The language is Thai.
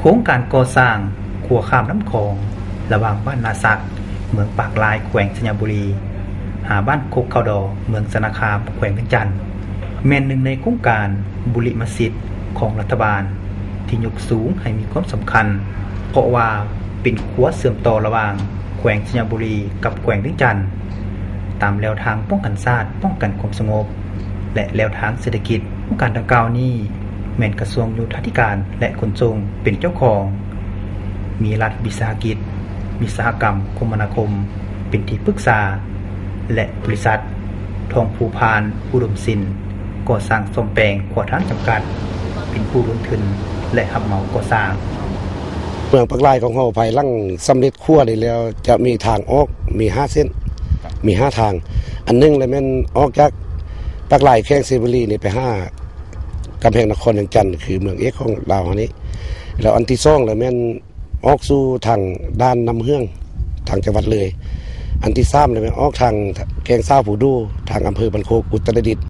ครงการก่อสร้างขัวข้ามน้ำคลองระหว่างบ้านนาซักเมืองปากลายแขวงสัญบุรีหาบ้านโคกเขาดอเมืองสนาคามแขวงเวียงจันทน์แม่นหนึ่งในโครงการบุริมสิทธิ์ของรัฐบาลที่ยกสูงให้มีความสำคัญเพราะว่าเป็นขัวเสื่อมต่อระหว่างแขวงสัญบุรีกับแขวงเวียงจันทน์ตามแนวทางป้องกันชาติป้องกันความสงบและแนวทางเศรษฐกิจโครงการดังกล่าวนี้แม่นกระทรวงโยธาธิการและขนส่งเป็นเจ้าของมีรัฐวิสาหกิจวิสาหกรรมคมนาคมเป็นที่ปรึกษาและบริษัททองภูพานอุดมสินก่อสร้างซ่อมแปลงขวดทางจำกัดเป็นผู้ลงทุนและรับเหมาก่อสร้างเมืองปากลายของเฮาภายหลังสำเร็จขั้วได้แล้วจะมีทางออกมี5เส้นมี5ทางอันนึงเลยแม่นออกจากปากลายแข้งเซบุรีนี่ไป5กำแพงนครเวียงจันทน์คือเมืองเอกของลาวอันนี้แล้วอันที่2เลยแม่นออกสู่ทางด้านน้ำเฮืองทางจังหวัดเลยอันที่3เลยแม่นออกทางแกงซ่าผู้ดูทางอำเภอบันโคกอุตรดิตถ์